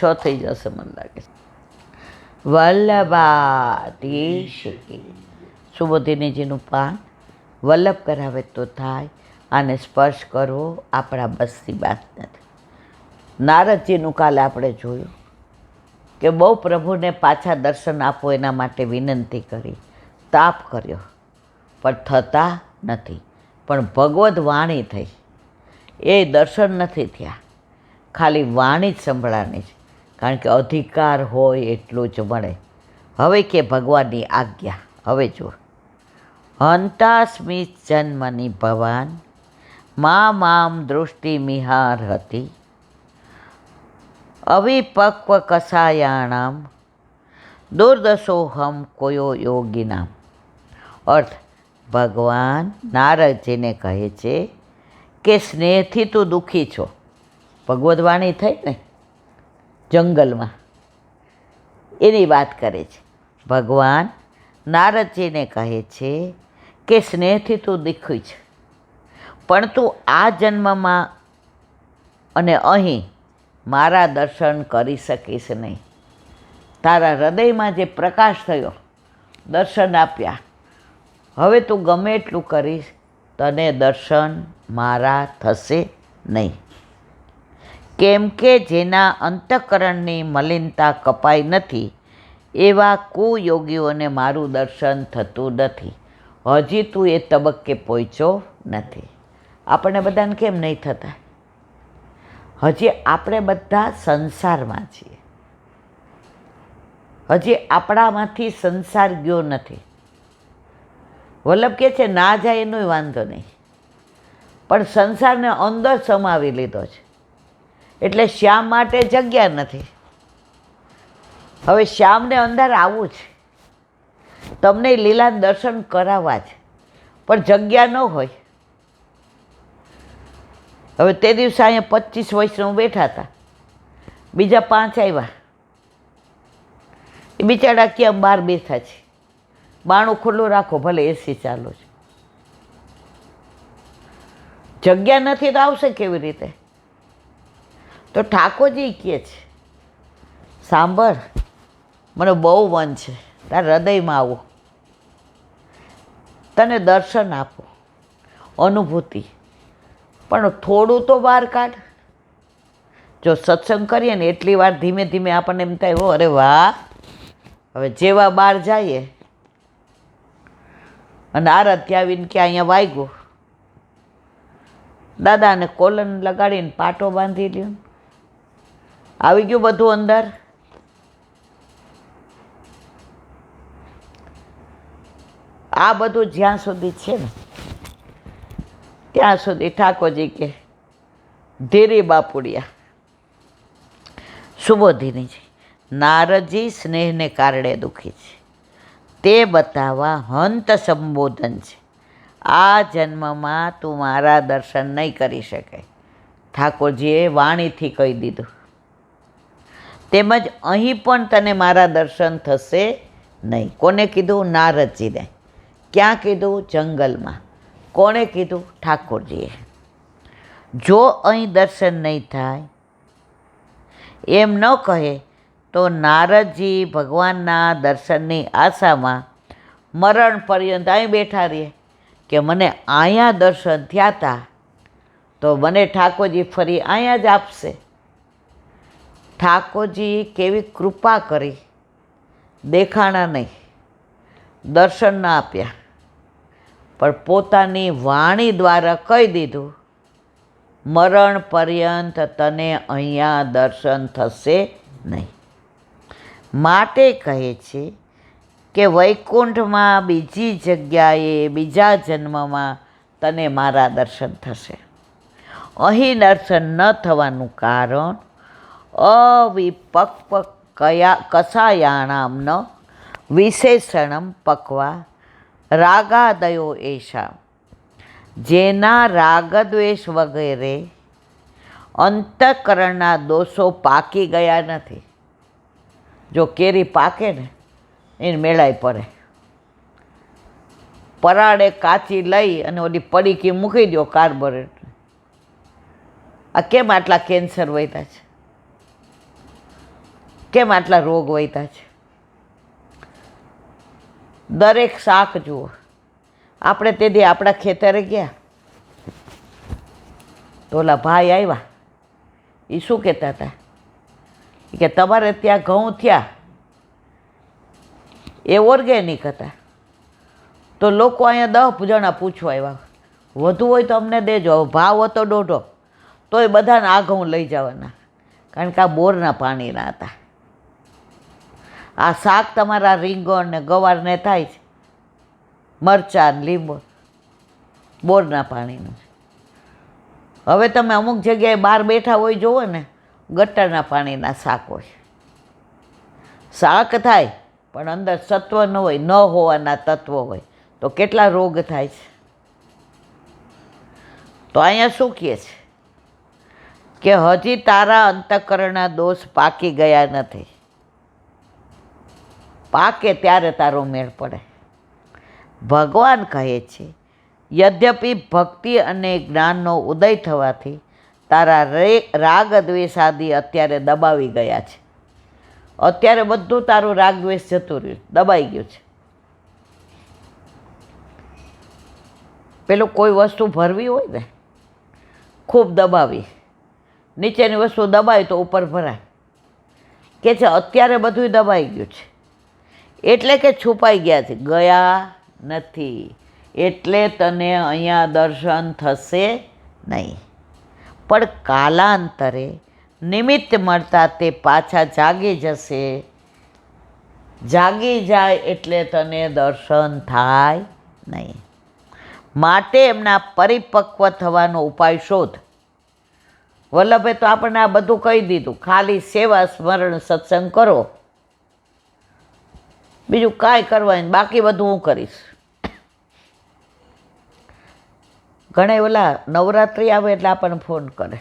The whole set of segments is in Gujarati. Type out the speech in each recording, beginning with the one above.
6 થઈ જશે મને લાગે છે. વલ્લભાધીશ કી સુબોધિનીજીનું પાન વલ્લભ કરાવે તો થાય, આને સ્પર્શ કરવો આપણા બસની વાત નથી. નારદજીનું કાલે આપણે જોયું કે બહુ પ્રભુને પાછા દર્શન આપો એના માટે વિનંતી કરી, તાપ કર્યો, પણ થતા નથી. પણ ભગવદ્ વાણી થઈ, એ દર્શન નથી થયા, ખાલી વાણી જ સંભળાની છે. કારણ કે અધિકાર હોય એટલું જ મળે. હવે કે ભગવાનની આજ્ઞા, હવે જુઓ. હંતાસ્મિ જન્મની ભવાન મામ દૃષ્ટિ મિહાર હતી, અવિપક્વ કસાયાણામ દુર્દશોહમ કોયો યોગીનામ. અર્થ, ભગવાન નારદજીને કહે છે કે સ્નેહથી તું દુઃખી છો. ભગવદ્ વાણી થઈ ને જંગલમાં, એની વાત કરે છે. ભગવાન નારદજીને કહે છે કે સ્નેહથી તું દુઃખી છે, પણ તું આ જન્મમાં અને અહીં મારા દર્શન કરી શકીશ નહીં. તારા હૃદયમાં જે પ્રકાશ થયો, દર્શન આપ્યા, હવે તું ગમે એટલું કરીશ, તને દર્શન મારા થશે નહીં. કેમ કે જેના અંતઃકરણની મલિનતા કપાઈ નથી, એવા કુયોગીઓને મારું દર્શન થતું નથી. હજી તું એ તબક્કે પહોંચ્યો નથી. આપણને બધાને કેમ નહીં થતા? હજી આપણે બધા સંસારમાં છીએ. હજી આપણામાંથી સંસાર ગયો નથી. વલ્લભ કહે છે ના જાય એનોય વાંધો નહીં, પણ સંસારને અંદર સમાવી લીધો છે. એટલે શ્યામ માટે જગ્યા નથી. હવે શ્યામને અંદર આવવું છે, તમને લીલા દર્શન કરાવવા છે, પણ જગ્યા ન હોય. હવે તે દિવસે અહીંયા 25 વૈષ્ણવ બેઠા હતા, બીજા 5 આવ્યા. એ બિચારા ક્યાં બહાર બેઠા છે. બાણું ખુલ્લું રાખો, ભલે એસી ચાલુ છે. જગ્યા નથી તો આવશે કેવી રીતે? તો ઠાકોરજી કહે છે સાંભળ, મને બહુ મન છે તારા હૃદયમાં આવું, તને દર્શન આપો, અનુભૂતિ, પણ થોડું તો બહાર કાઢ. જો સત્સંગ કરીએ ને એટલી વાર ધીમે ધીમે આપણને એમ થાય હો, અરે વાહ, હવે જેવા બહાર જઈએ અને આરતી આવીને કે અહીંયા વાગ્યું, દાદાને કોલન લગાડીને પાટો બાંધી લ્યો, આવી ગયું બધું અંદર. આ બધું જ્યાં સુધી છે ને ત્યાં સુધી ઠાકોરજી કે ધીરી બાપુડિયા. સુબોધિનીજી, નારદજી સ્નેહને કારણે દુઃખી છે, તે બતાવવા હંત સંબોધન છે. આ જન્મમાં તું મારા દર્શન નહીં કરી શકે. ઠાકોરજીએ વાણીથી કહી દીધું. તેમજ અહીં પણ તને મારા દર્શન થશે નહીં. કોને કીધું? નારદજીને. ક્યાં કીધું? જંગલમાં. કોણે કીધું? ઠાકોરજીએ. જો અહીં દર્શન નહીં થાય એમ ન કહે તો નારદજી ભગવાનના દર્શનની આશામાં મરણ પર્યંત અહીં બેઠા રહીએ કે મને અહીંયા દર્શન થયા હતા તો મને ઠાકોરજી ફરી અહીંયા જ આપશે. ઠાકોરજી કેવી કૃપા કરી, દેખાણા નહીં, દર્શન ન આપ્યા, પણ પોતાની વાણી દ્વારા કહી દીધું મરણ પર્યંત તને અહીંયા દર્શન થશે નહીં. માટે કહે છે કે વૈકુંઠમાં બીજી જગ્યાએ બીજા જન્મમાં તને મારા દર્શન થશે. અહીં દર્શન ન થવાનું કારણ અવિપક્વ કસાયાણામ વિશેષણમ પક્વા રાગાદયો એશા. જેના રાગદ્વેષ વગેરે અંતઃકરણના દોષો પાકી ગયા નથી. જો કેરી પાકે ને એને મેળાઈ પડે, પરાળે કાચી લઈ અને ઓલી પડીકી મૂકી દો કાર્બોરેટ, આ કેમ આટલા કેન્સર વધ્યા છે? કેમ આટલા રોગ વધ્યા છે? દરેક શાક જુઓ. આપણે તે દી આપણા ખેતરે ગયા તો ઓલા ભાઈ આવ્યા, એ શું કહેતા હતા કે તમારે ત્યાં ઘઉં થયા એ ઓર્ગેનિક હતા. તો લોકો અહીંયા 10 જણા પૂછવા આવ્યા, વધુ હોય તો અમને દેજો. ભાવ હતો 1.5, તોય બધાને આ ઘઉં લઈ જવાના, કારણ કે આ બોરના પાણીના હતા. આ શાક તમારા રીંગણ ને ગવારને થાય છે, મરચાં લીંબુ બોરના પાણીનું છે. હવે તમે અમુક જગ્યાએ બહાર બેઠા હોય જોવો ને, ગટરના પાણીના શાક હોય. શાક થાય પણ અંદર સત્વ ન હોય, ન હોવાના તત્વો હોય, તો કેટલા રોગ થાય છે. તો અહીંયા શું કહે છે કે હજી તારા અંતઃકરણના દોષ પાકી ગયા નથી. પાકે ત્યારે તારો મેળ પડે. ભગવાન કહે છે, યદ્યપિ ભક્તિ અને જ્ઞાનનો ઉદય થવાથી તારા રાગ દ્વેષ આદિ અત્યારે દબાવી ગયા છે. અત્યારે બધું તારું રાગ દ્વેષ જતું રહ્યું, દબાઈ ગયું છે. પેલું કોઈ વસ્તુ ભરવી હોય ને, ખૂબ દબાવી, નીચેની વસ્તુ દબાય તો ઉપર ભરાય. કે છે અત્યારે બધું દબાઈ ગયું છે, એટલે કે છુપાઈ ગયા છે, ગયા નથી. એટલે તને અહીંયા દર્શન થશે નહીં. પણ કાલાંતરે નિમિત્ત મળતા તે પાછા જાગી જશે. જાગી જાય એટલે તને દર્શન થાય નહીં. માટે એમના પરિપક્વ થવાનો ઉપાય શોધ. વલ્લભે તો આપણને આ બધું કહી દીધું, ખાલી સેવા સ્મરણ સત્સંગ કરો, બીજું કાંઈ કરવાનું, બાકી બધું હું કરીશ. ઘણા ઓલા નવરાત્રિ આવે એટલે આપણને ફોન કરે,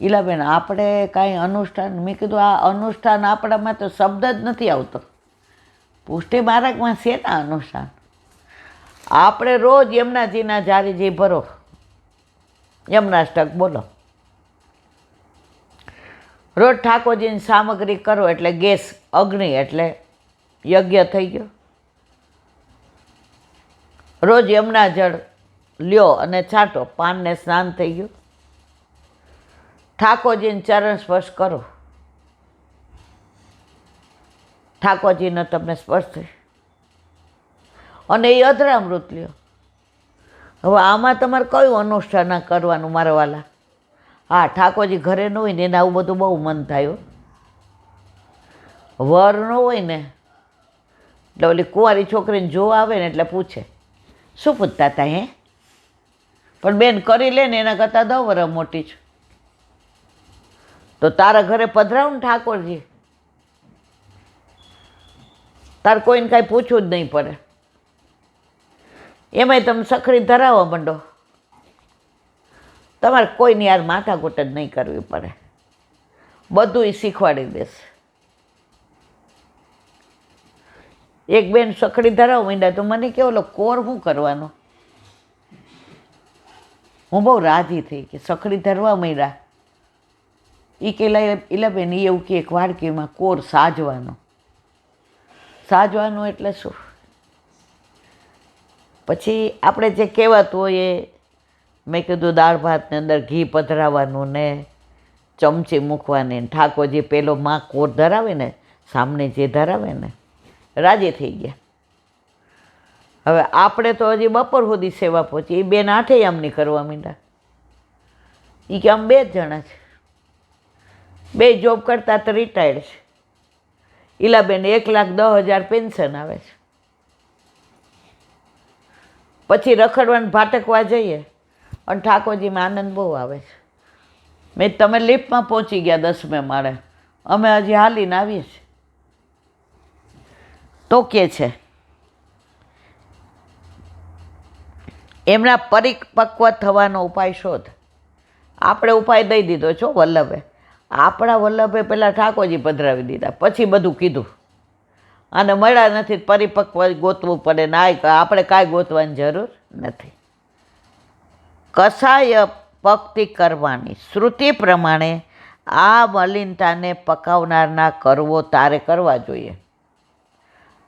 ઈલાબેન આપણે કાંઈ અનુષ્ઠાન. મેં કીધું આ અનુષ્ઠાન આપણામાં તો શબ્દ જ નથી આવતો. પુષ્ટિ માર્ગમાં છે ને અનુષ્ઠાન. આપણે રોજ યમુનાજીના જારીજી ભરો, યમનાષ્ટક બોલો, રોજ ઠાકોરજીની સામગ્રી કરો, એટલે ગેસ અગ્નિ એટલે યજ્ઞ થઈ ગયો. રોજ યમુના જળ લ્યો અને છાંટો, પાનને સ્નાન થઈ ગયું. ઠાકોરજીને ચરણ સ્પર્શ કરો, ઠાકોરજીનો તમને સ્પર્શ થઈ. અને એ અધરામૃત લ્યો. હવે આમાં તમારે કયું અનુષ્ઠાન કરવાનું મારા વાલા? હા, ઠાકોરજી ઘરે ન હોય ને એને આવું બધું બહુ મન થાય. વર ન હોય ને એટલે ઓલી કુંવારી છોકરીને જોવા આવે ને એટલે પૂછે, શું પૂછતા હતા હે? પણ બેન કરી લે ને, એના કરતાં 10 વર્ષ મોટી છું. તો તારા ઘરે પધરાવું ને ઠાકોરજી, તારે કોઈને કાંઈ પૂછવું જ નહીં પડે. એમાંય તમે સખડી ધરાવવા માંડો, તમારે કોઈની યાર માથાકૂટ જ નહીં કરવી પડે. બધું એ શીખવાડી દેશે. એક બેન સખડી ધરાવવા માંડ્યા તો મને કે ઓલો કોર શું કરવાનો? હું બહુ રાજી થઈ કે સખડી ધરવા માંડ્યા. એ કે એલા બેન એ એવું કે એક વાડકીમાં કોર સાજવાનો. સાજવાનું એટલે શું? પછી આપણે જે કહેવાતું હોય એ મેં કીધું, દાળ ભાતની અંદર ઘી પધરાવવાનું ને ચમચી મૂકવાની. ઠાકોરજી પેલો માં કોર ધરાવે ને, સામને જે ધરાવે ને, રાજી થઈ ગયા. હવે આપણે તો હજી બપોર સુધી સેવા પહોંચી. એ બેન 8 આમની કરવા માંડ્યા. એ કે આમ 2 જ જણા છે, 2 જોબ કરતા તો રિટાયર્ડ છે. ઈલાબેન 1,10,000 પેન્શન આવે છે. પછી રખડવાનું ભાટકવા જઈએ અને ઠાકોરજીમાં આનંદ બહુ આવે છે. મેં તમે લિફ્ટમાં પહોંચી ગયા 10મે માળે, અમે હજી હાલીને આવીએ છીએ. તો કે છે એમના પરિપક્વ થવાનો ઉપાય શોધ. આપણે ઉપાય દઈ દીધો છો વલ્લભે. આપણા વલ્લભે પહેલાં ઠાકોરજી પધરાવી દીધા, પછી બધું કીધું. અને મળ્યા નથી, પરિપક્વ ગોતવું પડે ને. આપણે કાંઈ ગોતવાની જરૂર નથી. કસાય ભક્તિ કરવાની શ્રુતિ પ્રમાણે આ મલિનતાને પકાવનારના કરવો તારે કરવા જોઈએ.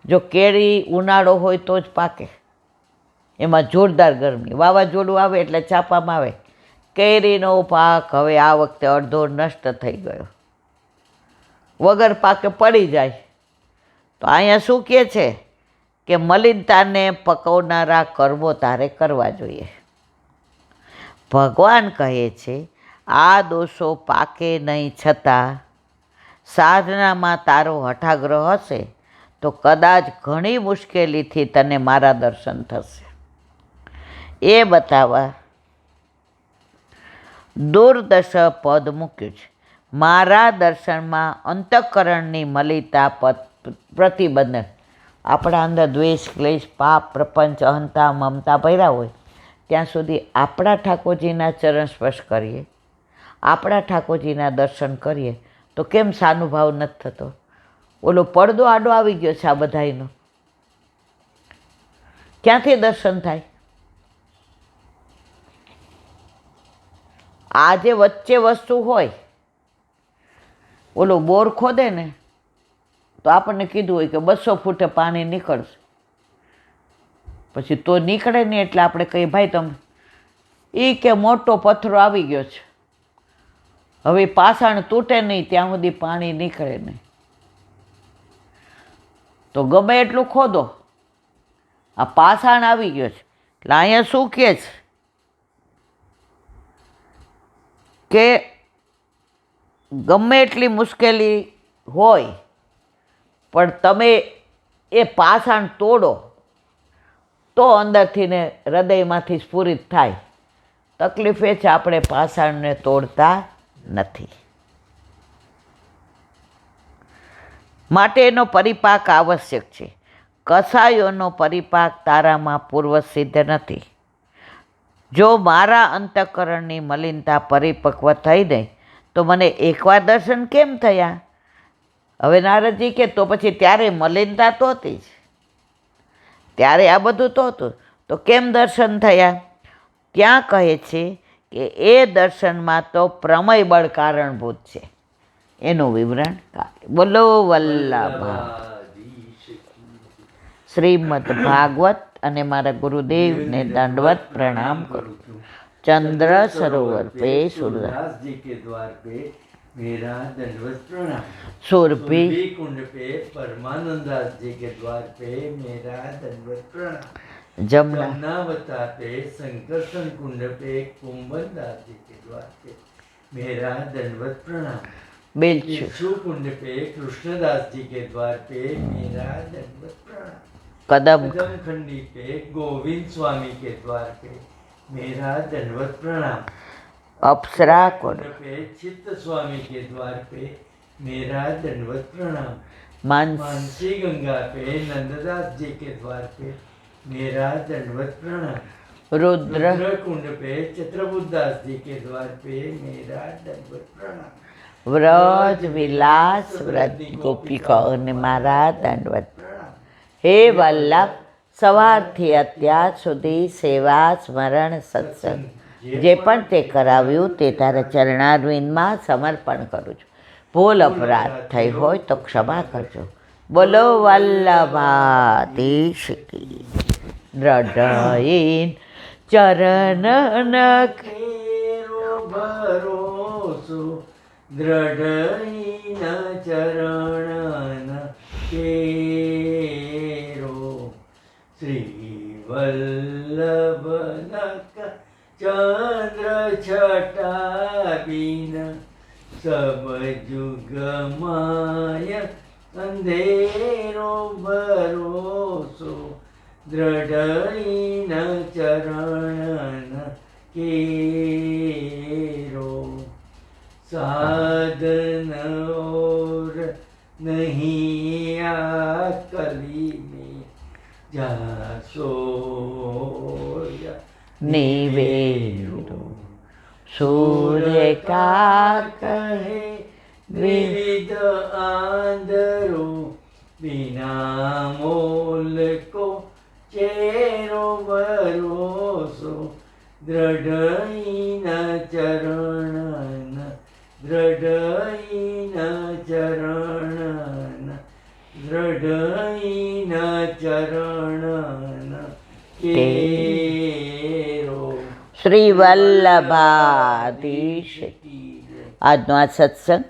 જો કેરી ઉનાળો હોય તો જ પાકે, એમાં જોરદાર ગરમી, વાવાઝોડું આવે એટલે ચાપામાં આવે, કેરીનો પાક હવે આ વખતે અડધો નષ્ટ થઈ ગયો, વગર પાકે પડી જાય. તો અહીંયા શું કહે છે કે મલિનતાને પકવનારા કર્મો તારે કરવા જોઈએ. ભગવાન કહે છે આ દોષો પાકે નહીં, છતાં સાધનામાં તારો હઠાગ્રહ હશે તો કદાચ ઘણી મુશ્કેલીથી તને મારા દર્શન થશે. એ બતાવવા દુર્દશ પદ મૂક્યું છે. મારા દર્શનમાં અંતઃકરણની મલિનતા પ્રતિબંધન. આપણા અંદર દ્વેષ, ક્લેશ, પાપ, પ્રપંચ, અહંતા, મમતા ભર્યા હોય ત્યાં સુધી આપણા ઠાકોરજીના ચરણ સ્પર્શ કરીએ, આપણા ઠાકોરજીના દર્શન કરીએ તો કેમ સાનુભાવ નથી થતો? ઓલો પડદો આડો આવી ગયો છે આ બધાયનો, ક્યાંથી દર્શન થાય? આ જે વચ્ચે વસ્તુ હોય, ઓલો બોર ખોદે ને તો આપણને કીધું હોય કે 200 ફૂટે પાણી નીકળશે, પછી તો નીકળે નહીં એટલે આપણે કહીએ ભાઈ તમે એ કે મોટો પથ્થરો આવી ગયો છે, હવે પાષાણ તૂટે નહીં ત્યાં સુધી પાણી નીકળે નહીં. તો ગમે એટલું ખોદો, આ પાષાણ આવી ગયો છે. એટલે અહીંયા શું કહે છે કે ગમે એટલી મુશ્કેલી હોય પણ તમે એ પાષાણ તોડો તો અંદરથી ને હૃદયમાંથી સ્ફુરિત થાય. તકલીફ એ છે આપણે પાષાણને તોડતા નથી. માટે એનો પરિપાક આવશ્યક છે. કસાયોનો પરિપાક તારામાં પૂર્વ સિદ્ધ નથી. જો મારા અંતઃકરણની મલિનતા પરિપક્વ થઈ નહીં તો મને એકવાર દર્શન કેમ થયા? હવે નારદજી કે તો પછી ત્યારે મલિનતા તો હતી જ, ત્યારે આ બધું તો હતું, તો કેમ દર્શન થયા? ત્યાં કહે છે કે એ દર્શનમાં તો પ્રમેય બળ કારણભૂત છે. એનું વિવરણ બોલો વલ્લભા. શ્રીમદ ભાગવત અને મારા ગુરુદેવને દંડવત प्रणाम करूँ. चंद्र सरोवर पे सूरदास जी के द्वार पे मेरा दंडवत प्रणाम. सुरभि कुंड पे परमानंद दास जी के द्वार पे मेरा दंडवत प्रणाम. जमुनावता पे संकर्षण कुंड पे कुंभन दास जी के द्वार पे मेरा दंडवत प्रणाम. बिच्छू कुंड पे कृष्णदास जी के द्वार पे मेरा दंडवत प्रणाम. कदम खंडी पे गोविंद स्वामी के द्वार पे मेरा दंडवत प्रणाम. अप्सरा कुंड पे चित्त स्वामी के द्वार पे मेरा दंडवत प्रणाम. मानसी गंगा पे नंददास जी के द्वार पे मेरा दंडवत प्रणाम. रुद्र कुंड पे चित्रबुद्धास जी के द्वार पे मेरा दंडवत प्रणाम. व्रज विलास व्रत गोपिकाओने मारा दंडवत प्रणाम. हे वल्लभ, સવારથી અત્યાર સુધી સેવા, સ્મરણ, સત્સંગ જે પણ તે કરાવ્યું તે તારા ચરણારવિંદમાં સમર્પણ કરું છું. ભૂલ અપરાધ થઈ હોય તો ક્ષમા કરજો. બોલો વલ્લભાધીશ કી. દ્રઢઈન ચરણ નખેરો ભરોસો, દ્રઢઈન ચરણ કેરો. શ્રી વલ્લભ નખ ચંદ્ર છટા બિન, સબ જુગ માય અંધેરો ભરોસો, દ્રઢઈન ચરણ કેરો. साधन और नहीं आकली में जासो निवेदो. सूर्य का कहे विविध आंधरो, बिना मोल को चेरो भरोसो, દ્રઢઈન ચરણ દ્રઢ ચરણ દ્રઢઈન ચરણ કેરો શ્રી વલ્લભાધીશ. આજનો આ સત્સંગ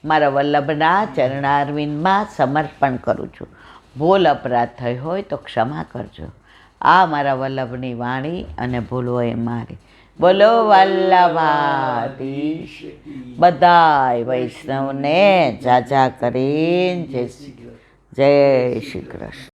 મારા વલ્લભના ચરણારવિંદમાં સમર્પણ કરું છું. ભૂલ અપરાધ થઈ હોય તો ક્ષમા કરજો. આ મારા વલ્લભની વાણી અને ભૂલ હોય મારી. બોલો વલ્લભાધીશ. બધાય વૈષ્ણવને જાજા કરીને જય શ્રી કૃષ્ણ.